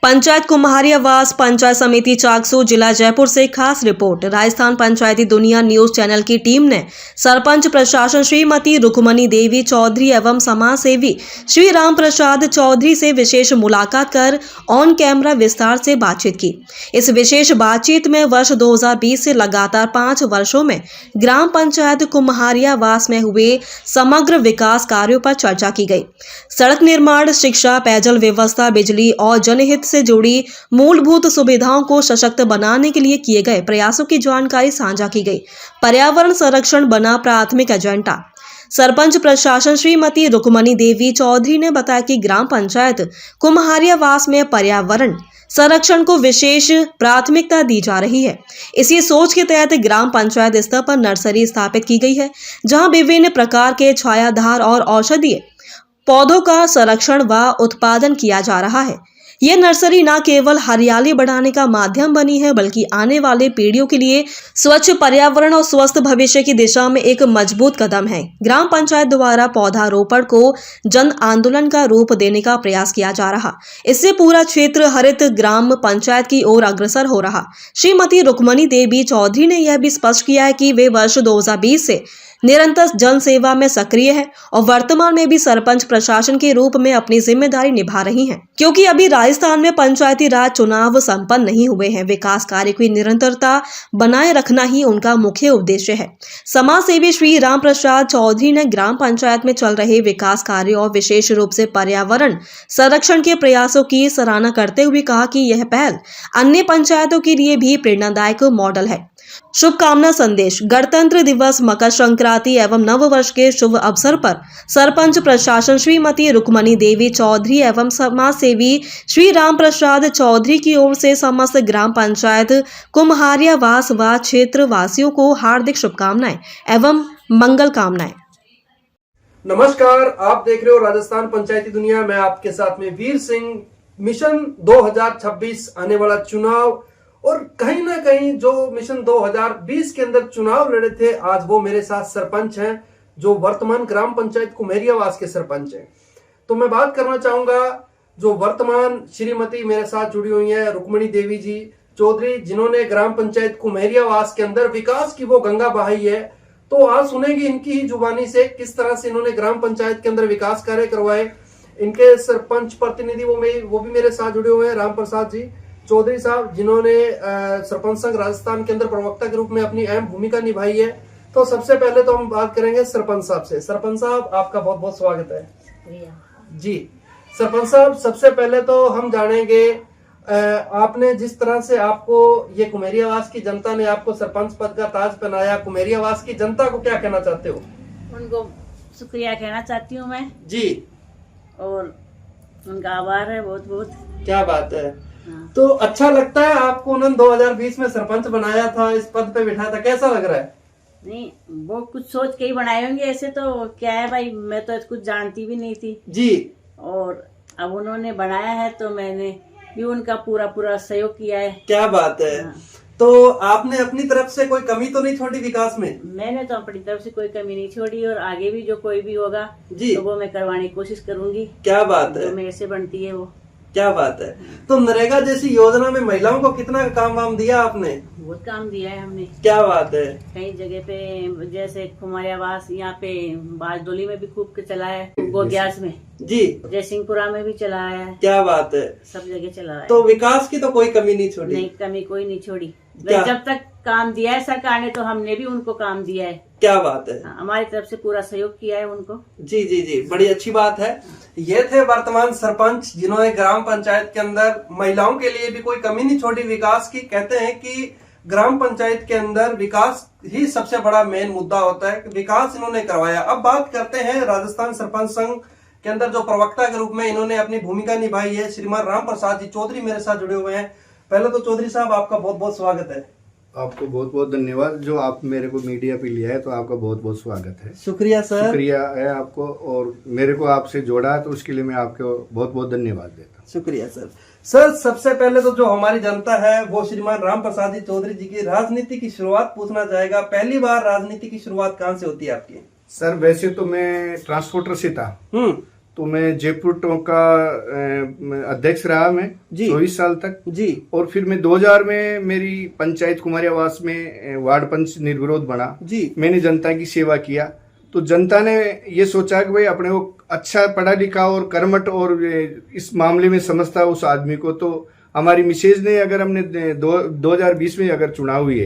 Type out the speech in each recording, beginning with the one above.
पंचायत कुम्हारियावास पंचायत समिति चाकसू जिला जयपुर से खास रिपोर्ट। राजस्थान पंचायती दुनिया न्यूज चैनल की टीम ने सरपंच प्रशासन श्रीमती रुक्मणी देवी चौधरी एवं समाज सेवी श्री राम प्रसाद चौधरी से विशेष मुलाकात कर ऑन कैमरा विस्तार से बातचीत की। इस विशेष बातचीत में वर्ष 2020 से लगातार 5 वर्षों में ग्राम पंचायत कुम्हारियावास में हुए समग्र विकास कार्यों पर चर्चा की गई। सड़क निर्माण, शिक्षा, पेयजल व्यवस्था, बिजली और जनहित से जुड़ी मूलभूत सुविधाओं को सशक्त बनाने के लिए किए गए प्रयासों की जानकारी साझा की गई। पर्यावरण संरक्षण बना प्राथमिक एजेंडा। सरपंच प्रशासन श्रीमती रुक्मणी देवी चौधरी ने बताया कि ग्राम पंचायत कुम्हारियावास में पर्यावरण संरक्षण को विशेष प्राथमिकता दी जा रही है। इसी सोच के तहत ग्राम पंचायत स्तर पर नर्सरी स्थापित की गई है, जहां विभिन्न प्रकार के छायादार और औषधीय पौधों का संरक्षण व उत्पादन किया जा रहा है। ये नर्सरी न केवल हरियाली बढ़ाने का माध्यम बनी है, बल्कि आने वाले पीढ़ियों के लिए स्वच्छ पर्यावरण और स्वस्थ भविष्य की दिशा में एक मजबूत कदम है। ग्राम पंचायत द्वारा पौधारोपण को जन आंदोलन का रूप देने का प्रयास किया जा रहा। इससे पूरा क्षेत्र हरित ग्राम पंचायत की ओर अग्रसर हो रहा। श्रीमती रुक्मणी देवी चौधरी ने यह भी स्पष्ट किया है कि वे वर्ष 2020 से निरंतर जन सेवा में सक्रिय है और वर्तमान में भी सरपंच प्रशासन के रूप में अपनी जिम्मेदारी निभा रही हैं। क्योंकि अभी राजस्थान में पंचायती राज चुनाव संपन्न नहीं हुए हैं, विकास कार्य की निरंतरता बनाए रखना ही उनका मुख्य उद्देश्य है। समाज सेवी श्री राम प्रसाद चौधरी ने ग्राम पंचायत में चल रहे विकास कार्यों और विशेष रूप से पर्यावरण संरक्षण के प्रयासों की सराहना करते हुए कहा कि यह पहल अन्य पंचायतों के लिए भी प्रेरणादायक मॉडल है। शुभकामना संदेश। गणतंत्र दिवस, मकर संक्रांति एवं नव वर्ष के शुभ अवसर पर सरपंच प्रशासन श्रीमती रुक्मणी देवी चौधरी एवं समाज सेवी श्री राम प्रसाद चौधरी की ओर से समस्त ग्राम पंचायत कुम्हारियावास व क्षेत्र वासियों को हार्दिक शुभकामनाएं एवं मंगल कामनाएं। नमस्कार, आप देख रहे हो राजस्थान पंचायती दुनिया। मैं आपके साथ में वीर सिंह। मिशन 2026 आने वाला चुनाव और कहीं ना कहीं जो मिशन 2020 के अंदर चुनाव लड़े थे, आज वो मेरे साथ सरपंच हैं जो वर्तमान ग्राम पंचायत कुम्हारियावास के सरपंच हैं। तो मैं बात करना चाहूंगा जो वर्तमान श्रीमती मेरे साथ जुड़ी हुई है रुक्मणी देवी जी चौधरी, जिन्होंने ग्राम पंचायत कुम्हारियावास के अंदर विकास की वो गंगा बहाई है। तो आज सुनेंगे इनकी ही जुबानी से किस तरह से इन्होंने ग्राम पंचायत के अंदर विकास कार्य करवाए। इनके सरपंच प्रतिनिधि वो भी मेरे साथ जुड़े हुए हैं, राम प्रसाद जी चौधरी साहब, जिन्होंने सरपंच संघ राजस्थान के अंदर प्रवक्ता के रूप में अपनी अहम भूमिका निभाई है। तो सबसे पहले तो हम बात करेंगे सरपंच साहब से। सरपंच साहब, आपका बहुत बहुत स्वागत है जी। सरपंच साहब, सबसे पहले तो हम जानेंगे आपने जिस तरह से आपको ये कुम्हारियावास की जनता ने आपको सरपंच पद का ताज पहनाया, कुम्हारियावास की जनता को क्या कहना चाहते हो? उनको शुक्रिया कहना चाहती हूँ मैं जी, और उनका आभार है बहुत बहुत। क्या बात है। तो अच्छा लगता है आपको? उन्होंने 2020 में सरपंच बनाया था, इस पद पे बिठाया था, कैसा लग रहा है? नहीं, वो कुछ सोच के ही बनाए होंगे। ऐसे तो क्या है भाई, मैं तो कुछ जानती भी नहीं थी जी, और अब उन्होंने बनाया है तो मैंने भी उनका पूरा सहयोग किया है। क्या बात है। हाँ। तो आपने अपनी तरफ से कोई कमी तो नहीं छोड़ी विकास में? मैंने तो अपनी तरफ से कोई कमी नहीं छोड़ी और आगे भी जो कोई भी होगा जी, तो वो मैं करवाने की कोशिश करूंगी। क्या बात है, जो मेरे से बनती है वो। क्या बात है। तो नरेगा जैसी योजना में महिलाओं को कितना काम वाम दिया आपने? बहुत काम दिया है हमने। क्या बात है। कई जगह पे जैसे कुम्हारियावास, यहाँ पे बाजडोली में भी खूब चला है, गोग्यास में जी, जयसिंहपुरा में भी चलाया है। क्या बात है। सब जगह चला है। तो विकास की तो कोई कमी नहीं छोड़ी? नहीं, कमी कोई नहीं छोड़ी। क्या? जब तक काम दिया है सरकार ने तो हमने भी उनको काम दिया है। क्या बात है। हमारी तरफ से पूरा सहयोग किया है उनको। जी जी जी, बड़ी अच्छी बात है। ये थे वर्तमान सरपंच जिन्होंने ग्राम पंचायत के अंदर महिलाओं के लिए भी कोई कमी नहीं छोड़ी विकास की। कहते हैं कि ग्राम पंचायत के अंदर विकास ही सबसे बड़ा मेन मुद्दा होता है, विकास इन्होंने करवाया। अब बात करते हैं राजस्थान सरपंच संघ के अंदर जो प्रवक्ता के रूप में इन्होंने अपनी भूमिका निभाई है, श्रीमान राम प्रसाद जी चौधरी मेरे साथ जुड़े हुए हैं। पहले तो चौधरी साहब, आपका बहुत बहुत स्वागत है। आपको बहुत बहुत धन्यवाद जो आप मेरे को मीडिया पे लिया है, तो आपका बहुत बहुत स्वागत है। शुक्रिया सर। शुक्रिया है आपको, और मेरे को आपसे जोड़ा है तो उसके लिए मैं आपको बहुत बहुत धन्यवाद देता हूँ। शुक्रिया सर। सर, सबसे पहले तो जो हमारी जनता है वो श्रीमान राम प्रसाद जी चौधरी जी की राजनीति की शुरुआत पूछना चाहेगा। पहली बार राजनीति की शुरुआत कहाँ से होती है आपकी? सर, वैसे तो मैं ट्रांसपोर्टर से था, तो मैं जयपुर टोंक का अध्यक्ष रहा मैं जी। 24 साल तक जी। और फिर मैं 2000 में मेरी पंचायत कुमारी आवास में वार्ड पंच निर्विरोध बना जी। मैंने जनता की सेवा किया। तो जनता ने ये सोचा कि भाई अपने को अच्छा पढ़ा लिखा और कर्मठ और इस मामले में समझता उस आदमी को, तो हमारी मिसेज ने अगर हमने 2020 में अगर चुनाव हुए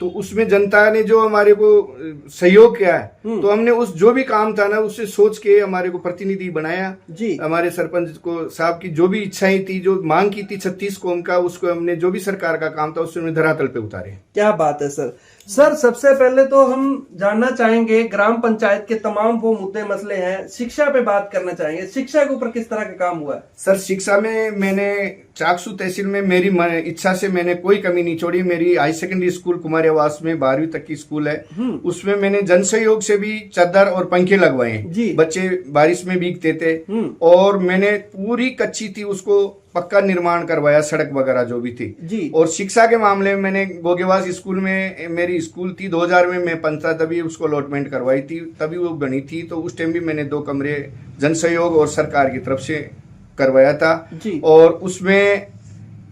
तो उसमें जनता ने जो हमारे को सहयोग किया है, तो हमने उस जो भी काम था ना उससे सोच के हमारे को प्रतिनिधि बनाया जी। हमारे सरपंच को साहब की जो भी इच्छाएं थी, जो मांग की थी 36 कौम का, उसको हमने जो भी सरकार का काम था उससे हमने धरातल पे उतारे। क्या बात है सर। सर सबसे पहले तो हम जानना चाहेंगे ग्राम पंचायत के तमाम वो मुद्दे मसले हैं, शिक्षा पे बात करना चाहेंगे, शिक्षा के ऊपर किस तरह का काम हुआ है? सर शिक्षा में मैंने चाकसू तहसील में मेरी इच्छा से मैंने कोई कमी नहीं छोड़ी। मेरी हाई सेकेंडरी स्कूल कुमारी आवास में 12वीं तक की स्कूल है, उसमें मैंने जन सहयोग से भी चादर और पंखे लगवाए, बच्चे बारिश में भीगते थे और मैंने पूरी कच्ची थी उसको पक्का निर्माण करवाया, सड़क वगैरह जो भी थी जी। और शिक्षा के मामले में मैंने गोगेवास स्कूल में मेरी स्कूल थी 2000 में मैं पंच था, तभी उसको अलॉटमेंट करवाई थी, तभी वो बनी थी। तो उस टाइम भी मैंने 2 कमरे जन सहयोग और सरकार की तरफ से करवाया था जी। और उसमें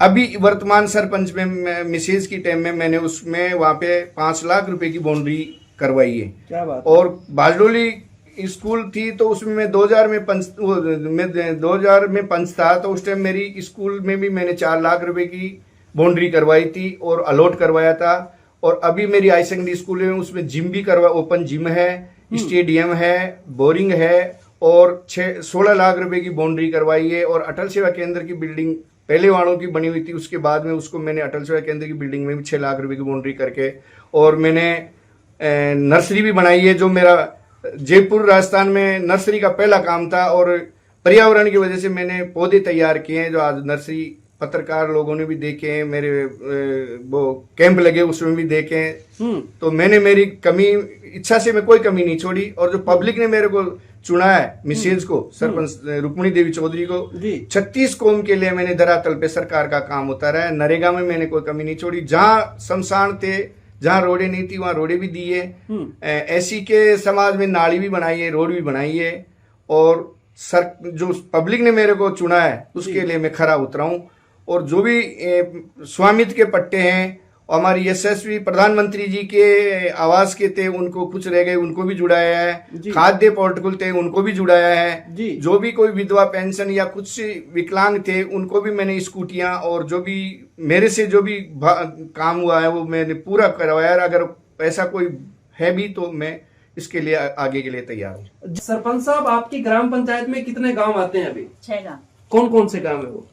अभी वर्तमान सरपंच में मिसेज की टाइम में मैंने उसमें वहां पे 5 लाख रुपए की बाउंड्री करवाई है। क्या बात। और बाजडोली स्कूल थी तो उसमें मैं 2000 में पंच था, तो उस टाइम मेरी स्कूल में भी मैंने 4 लाख रुपए की बाउंड्री करवाई थी और अलॉट करवाया था। और अभी मेरी हाई सेकेंडरी स्कूल में उसमें जिम भी ओपन जिम है, स्टेडियम है, बोरिंग है और 16 लाख रुपए की बाउंड्री करवाई है। और अटल सेवा केंद्र की बिल्डिंग पहले वालों की बनी हुई थी, उसके बाद में उसको मैंने अटल सेवा केंद्र की बिल्डिंग में भी 6 लाख रुपए की बाउंड्री करके, और मैंने नर्सरी भी बनाई है जो मेरा जयपुर राजस्थान में नर्सरी का पहला काम था। और पर्यावरण की वजह से मैंने पौधे तैयार किए हैं जो आज नर्सरी पत्रकार लोगों ने भी देखे हैं, मेरे वो कैंप लगे उसमें भी देखे हैं। तो मैंने मेरी कमी इच्छा से मैं कोई कमी नहीं छोड़ी। और जो पब्लिक ने मेरे को चुना है मिसेज को, सरपंच रुक्मणी देवी चौधरी को, 36 कौम के लिए मैंने धरातल पे सरकार का काम उतारा है। नरेगा में मैंने कोई कमी नहीं छोड़ी, जहां शमशान थे, जहां रोडे नहीं थी वहां रोडे भी दिए, ऐसी के समाज में नाली भी बनाई है, रोड भी बनाई है। और जो पब्लिक ने मेरे को चुना है उसके लिए मैं खरा उतरा हूं। और जो भी स्वामित्व के पट्टे हैं, हमारी यशस्वी प्रधानमंत्री जी के आवास के थे उनको कुछ रह गए उनको भी जुड़ाया है, खाद्य पोर्टल थे उनको भी जुड़ाया है, जो भी कोई विधवा पेंशन या कुछ विकलांग थे उनको भी मैंने स्कूटियां और जो भी मेरे से जो भी काम हुआ है वो मैंने पूरा करवाया। अगर ऐसा कोई है भी तो मैं इसके लिए आगे के लिए तैयार हूँ। सरपंच साहब आपकी ग्राम पंचायत में कितने गांव आते हैं अभी? 6 गाँव। कौन कौन से गांव है वो?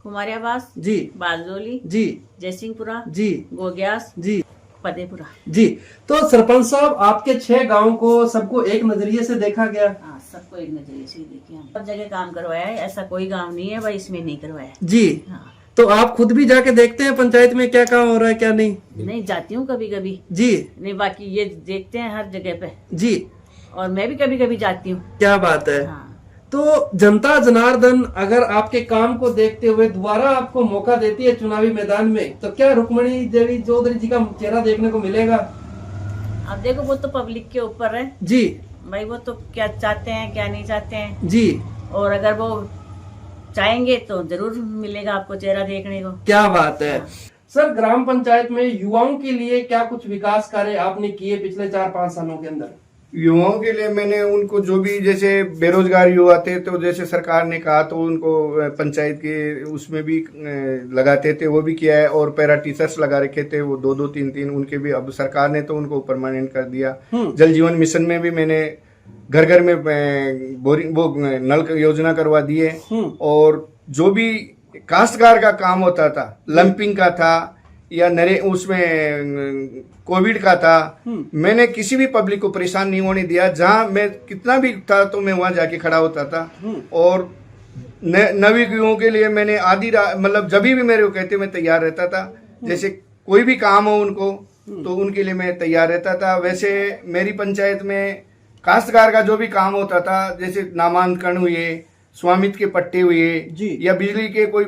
कुमारियावास जी, बाजडोली जी, जयसिंहपुरा जी, गोग्यास जी, फतेहपुरा जी। तो सरपंच साहब आपके 6 गांव को सबको एक नजरिए से देखा गया? हाँ, सबको एक नजरिए से देखिए, हम सब जगह काम करवाया है, ऐसा कोई गांव नहीं है भाई इसमें नहीं करवाया जी। हाँ। तो आप खुद भी जाके देखते हैं पंचायत में क्या काम हो रहा है क्या नहीं? नहीं जाती हूँ कभी कभी जी, नहीं, बाकी ये देखते हैं हर जगह पे जी। और मैं भी कभी कभी जाती हूँ। क्या बात है। हाँ। तो जनता जनार्दन अगर आपके काम को देखते हुए दोबारा आपको मौका देती है चुनावी मैदान में, तो क्या रुक्मणी देवी चौधरी जी का चेहरा देखने को मिलेगा? अब देखो वो तो पब्लिक के ऊपर है जी भाई, वो तो क्या चाहते हैं क्या नहीं चाहते हैं जी। और अगर वो चाहेंगे तो जरूर मिलेगा आपको चेहरा देखने को। क्या बात है। सर ग्राम पंचायत में युवाओं के लिए क्या कुछ विकास कार्य आपने किए पिछले 4-5 सालों के अंदर? युवाओं के लिए मैंने उनको जो भी जैसे बेरोजगार युवा थे तो जैसे सरकार ने कहा तो उनको पंचायत के उसमें भी लगाते थे, वो भी किया है। और पैरा टीचर्स लगा रखे थे वो 2-2 3-3 उनके भी अब सरकार ने तो उनको परमानेंट कर दिया। जल जीवन मिशन में भी मैंने घर घर में बोरिंग वो नल योजना करवा दिए। और जो भी काश्तकार का काम होता था, लंपिंग का था या नरे उसमें कोविड का था, मैंने किसी भी पब्लिक को परेशान नहीं होने दिया। जहां मैं कितना भी था तो मैं वहां जाके खड़ा होता था। और नवयुवकों के लिए मैंने आधी मतलब जब भी मेरे को कहते मैं तैयार रहता था, जैसे कोई भी काम हो उनको तो उनके लिए मैं तैयार रहता था। वैसे मेरी पंचायत में काश्तकार का जो भी काम होता था, जैसे नामांकन हुए, स्वामित्व के पट्टे हुए या बिजली के कोई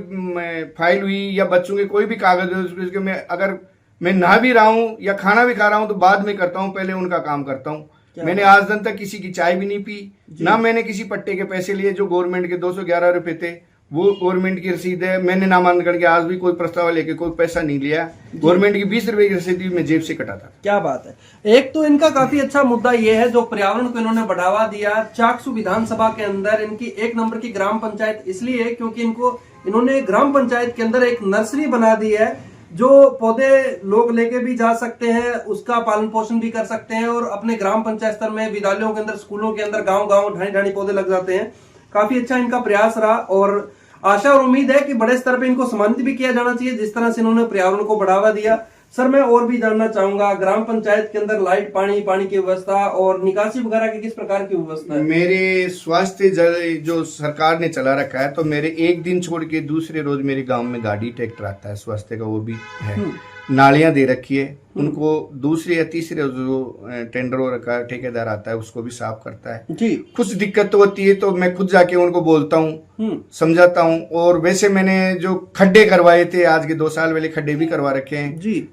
फाइल हुई या बच्चों के कोई भी कागज हुए, उसके मैं अगर मैं नहा भी रहा हूँ या खाना भी खा रहा हूँ तो बाद में करता हूँ, पहले उनका काम करता हूँ। मैंने आज दिन तक किसी की चाय भी नहीं पी, ना मैंने किसी पट्टे के पैसे लिए जो गवर्नमेंट के 211 रुपए थे, वो गवर्नमेंट की रसीद है। मैंने नामांकन करके आज भी कोई प्रस्ताव लेके कोई पैसा नहीं लिया। गवर्नमेंट की 20 रुपए की रसीद भी मैं जेब से कटाता। क्या बात है। एक तो इनका काफी अच्छा मुद्दा ये है जो पर्यावरण को इन्होंने बढ़ावा दिया। चाकसू विधानसभा के अंदर इनकी 1 नंबर की ग्राम पंचायत इसलिए है क्योंकि इन्होंने ग्राम पंचायत के अंदर एक नर्सरी बना दी है, जो पौधे लोग लेके भी जा सकते हैं, उसका पालन पोषण भी कर सकते हैं और अपने ग्राम पंचायत स्तर में विद्यालयों के अंदर, स्कूलों के अंदर, गांव ढाणी पौधे लग जाते हैं। काफी अच्छा इनका प्रयास रहा और आशा और उम्मीद है कि बड़े स्तर पे इनको सम्मानित भी किया जाना चाहिए जिस तरह से इन्होंने पर्यावरण को बढ़ावा दिया। सर, मैं और भी जानना चाहूंगा, ग्राम पंचायत के अंदर लाइट, पानी की व्यवस्था और निकासी वगैरह की किस प्रकार की व्यवस्था है? मेरे स्वास्थ्य जल जो सरकार ने चला रखा है, तो मेरे एक दिन छोड़ के दूसरे रोज मेरे गांव में गाड़ी ट्रैक्टर आता है स्वास्थ्य का, वो भी है। नालियां दे रखी है उनको, दूसरे या तीसरे जो टेंडर हो रखा है, ठेकेदार आता है, उसको भी साफ करता है जी। कुछ दिक्कत तो होती है तो मैं खुद जाके उनको बोलता हूँ, समझाता हूँ। और वैसे मैंने जो खड्डे करवाए थे, आज के 2 साल पहले खड्डे भी करवा रखे हैं जी।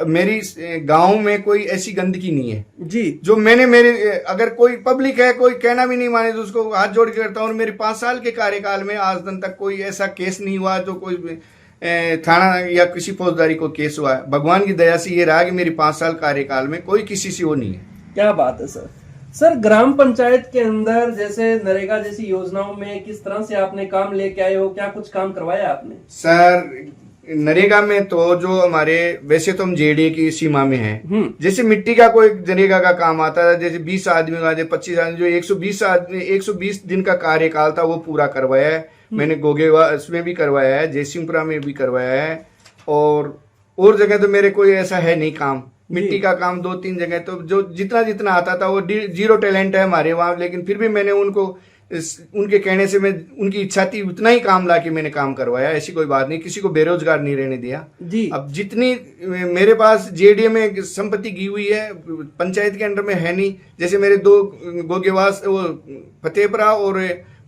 मेरी गांव में कोई ऐसी गंदगी नहीं है जी। जो मेरे अगर कोई पब्लिक है, कोई कहना भी नहीं माने तो उसको हाथ जोड़ के करता हूँ। और मेरे 5 साल के कार्यकाल में आज दिन तक कोई ऐसा केस नहीं हुआ जो कोई थाना या किसी फौजदारी को केस हुआ है। भगवान की दया से ये रहा कि मेरी 5 साल कार्यकाल में कोई किसी से वो नहीं है। क्या बात है सर। सर, ग्राम पंचायत के अंदर जैसे नरेगा जैसी योजनाओं में किस तरह से आपने काम लेके आए हो, क्या कुछ काम करवाया आपने? सर, नरेगा में तो जो हमारे, वैसे तो हम जेडीए की सीमा में हैं, जैसे मिट्टी का कोई नरेगा का काम आता है, जैसे 20 आदमी का, 25 आदमी, जो 120 दिन का कार्यकाल था वो पूरा करवाया है मैंने। गोगेवास में भी करवाया है, जयसिंहपुरा में भी करवाया है और जगह तो मेरे कोई ऐसा है नहीं काम। मिट्टी का काम 2-3 जगह, तो जो जितना आता था वो जीरो टैलेंट है हमारे वहां, लेकिन फिर भी मैंने उनके कहने से, मैं उनकी इच्छा थी उतना ही काम लाके मैंने काम करवाया। ऐसी कोई बात नहीं, किसी को बेरोजगार नहीं रहने दिया जी। अब जितनी मेरे पास जेडीए में संपत्ति की हुई है, पंचायत के अंडर में है नहीं। जैसे मेरे 2 गोगेवास, वो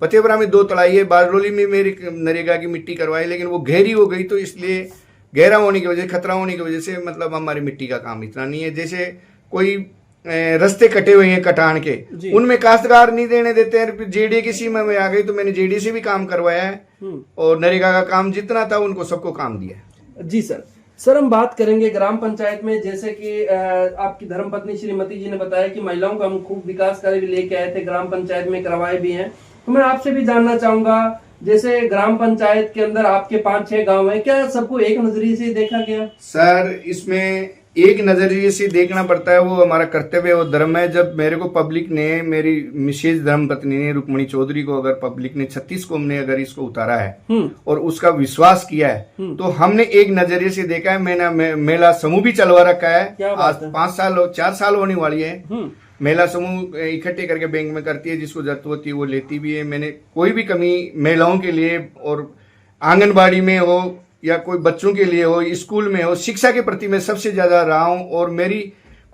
फतेहपुरा में 2 तलाई है, बारडोली में मेरी नरेगा की मिट्टी करवाई, लेकिन वो गहरी हो गई, तो इसलिए गहरा होने की वजह, खतरा होने की वजह से मतलब हमारी मिट्टी का काम इतना नहीं है। जैसे कोई रास्ते कटे हुए हैं कटान के, उनमें काश्तकार नहीं देने देते हैं, जेडीए की सीमा में आ गई तो मैंने जेडीए से भी काम करवाया है और नरेगा का काम जितना था उनको सबको काम दिया। जी सर, हम बात करेंगे ग्राम पंचायत में, जैसे कि आपकी धर्मपत्नी श्रीमती जी ने बताया कि महिलाओं का हम खूब विकास कार्य भी लेके आए थे, ग्राम पंचायत में करवाए भी हैं। तो मैं आपसे भी जानना चाहूंगा, जैसे ग्राम पंचायत के अंदर आपके 5-6 गांव हैं, क्या सबको एक नजरिए से देखा गया? सर, इसमें एक नजरिए से देखना पड़ता है, वो हमारा कर्तव्य और धर्म है। जब मेरे को पब्लिक ने, मेरी मिसेज धर्मपत्नी ने, रुक्मणी चौधरी को, अगर पब्लिक ने 36 को हमने अगर इसको उतारा है और उसका विश्वास किया है, तो हमने एक नजरिए से देखा है। मैंने मेला समूह भी चलवा रखा है, आज 4 साल होने वाली है। महिला समूह इकट्ठे करके बैंक में करती है, जिसको जरूरत होती है वो लेती भी है। मैंने कोई भी कमी महिलाओं के लिए, और आंगनबाड़ी में हो या कोई बच्चों के लिए हो, स्कूल में हो, शिक्षा के प्रति मैं सबसे ज्यादा रहा हूं। और मेरी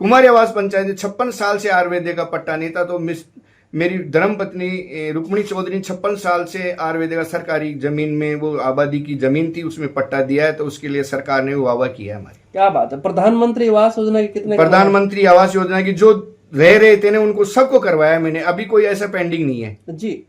कुमारी आवास पंचायत 56 साल से आयुर्वेद का पट्टा नहीं था, तो मेरी धर्मपत्नी रुक्मणी चौधरी 56 साल से आयुर्वेद का सरकारी जमीन में, वो आबादी की जमीन थी, उसमें पट्टा दिया है, तो उसके लिए सरकार ने वो वावा किया है हमारी। क्या बात है। प्रधानमंत्री आवास योजना के कितने? प्रधानमंत्री आवास योजना की जो रह रहे थे ना, उनको सबको करवाया मैंने, अभी कोई ऐसा पेंडिंग नहीं है जी।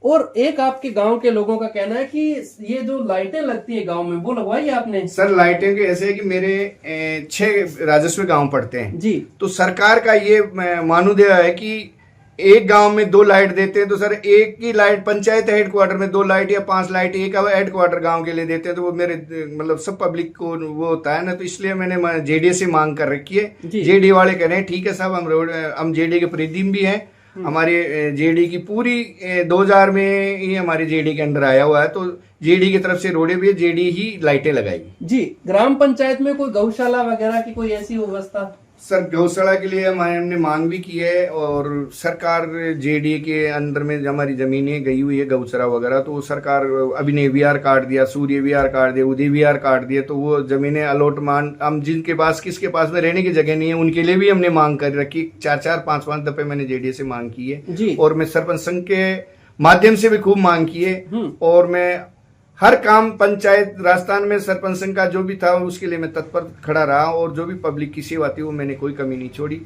और एक आपके गांव के लोगों का कहना है कि ये जो लाइटें लगती है गांव में, वो लगवाई आपने? सर, लाइटें के ऐसे है कि मेरे 6 राजस्व गांव पड़ते हैं जी, तो सरकार का ये मानूदय है कि एक गांव में 2 लाइट देते हैं, तो सर एक ही लाइट पंचायत हेडक्वार्टर में 2 लाइट या 5 लाइट एक हेडक्वार्टर गांव के लिए देते हैं, तो वो मेरे मतलब सब पब्लिक को वो होता है ना, तो इसलिए मैंने जेडीए से मांग कर रखी है। जेडीए वाले कह रहे हैं ठीक है साहब, हम जेडीए के प्रतिनिधि भी हैं, हमारे जेडीए की पूरी 2000 में ही हमारे जेडीए के अंडर आया हुआ है, तो जेडीए की तरफ से रोडे भी जेडीए ही लाइटें लगाएगी जी। ग्राम पंचायत में कोई गौशाला वगैरह की कोई ऐसी व्यवस्था? सर, गौशाला के लिए हमने मांग भी की है, और सरकार जेडीए के अंदर में हमारी जमीनें गई हुई है गौशाला वगैरह, तो सरकार अभी ने वीआर काट दिया, सूर्य वीआर काट दिया, उदय वीआर काट दिया, तो वो जमीनें अलॉटमेंट, हम जिनके पास, किसके पास में रहने की जगह नहीं है, उनके लिए भी हमने मांग कर रखी। 4-4, 5-5 दफे मैंने जेडीए से मांग की है जी। और मैं सरपंच संघ के माध्यम से भी खूब मांग की है, और मैं हर काम पंचायत राजस्थान में सरपंच संघ का जो भी था उसके लिए मैं तत्पर खड़ा रहा, और जो भी पब्लिक की सेवा थी वो मैंने कोई कमी नहीं छोड़ी।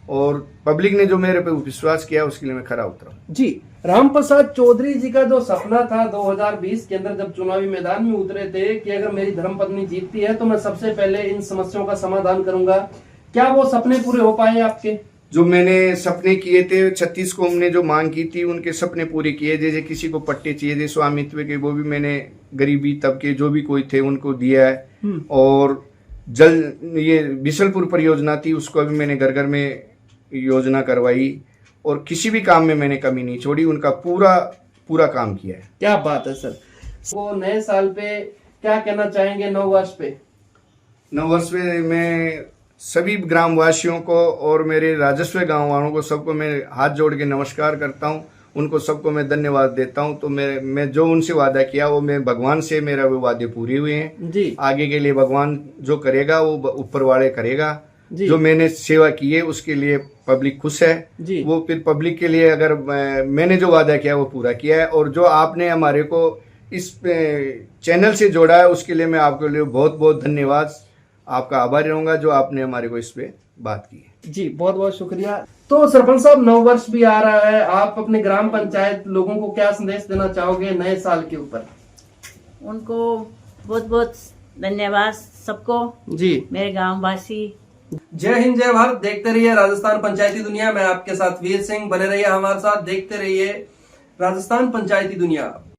और पब्लिक ने जो मेरे पे विश्वास किया उसके लिए मैं खरा उतरा। जी, रामप्रसाद चौधरी जी का जो सपना था 2020 के अंदर जब चुनावी मैदान में उतरे थे कि अगर मेरी धर्मपत्नी जीतती है तो मैं सबसे पहले इन समस्याओं का समाधान करूंगा, क्या वो सपने पूरे हो पाए आपके? जो मैंने सपने किए थे 36 को हमने जो मांग की थी उनके सपने पूरे किए। जैसे किसी को पट्टे चाहिए थे स्वामित्व के, वो भी मैंने गरीबी तबके जो भी कोई थे उनको दिया है। और जल ये बिशलपुर परियोजना थी उसको भी मैंने घर घर में योजना करवाई और किसी भी काम में मैंने कमी नहीं छोड़ी, उनका पूरा काम किया है। क्या बात है सर। वो नए साल पे क्या कहना चाहेंगे, नव वर्ष पे? नव वर्ष में मैं सभी ग्रामवासियों को और मेरे राजस्व गांव वालों को सबको मैं हाथ जोड़ के नमस्कार करता हूं, उनको सबको मैं धन्यवाद देता हूं। तो मैं जो उनसे वादा किया वो मैं भगवान से मेरा वो वादे पूरे हुए हैं जी। आगे के लिए भगवान जो करेगा वो ऊपर वाले करेगा जी। जो मैंने सेवा की है उसके लिए पब्लिक खुश है जी। वो फिर पब्लिक के लिए अगर मैंने जो वादा किया वो पूरा किया है। और जो आपने हमारे को इस चैनल से जोड़ा है उसके लिए मैं आपके लिए बहुत बहुत धन्यवाद, आपका आभारी रहूंगा जो आपने हमारे को इस पे बात की है। जी, बहुत बहुत शुक्रिया। तो सरपंच साहब, नव वर्ष भी आ रहा है, आप अपने ग्राम पंचायत लोगों को क्या संदेश देना चाहोगे नए साल के ऊपर? उनको बहुत बहुत धन्यवाद सबको, जी, मेरे गांव वासी। जय हिंद, जय भारत। देखते रहिए राजस्थान पंचायती दुनिया। मैं आपके साथ वीर सिंह, बने रहिए हमारे साथ, देखते रहिए राजस्थान पंचायती दुनिया।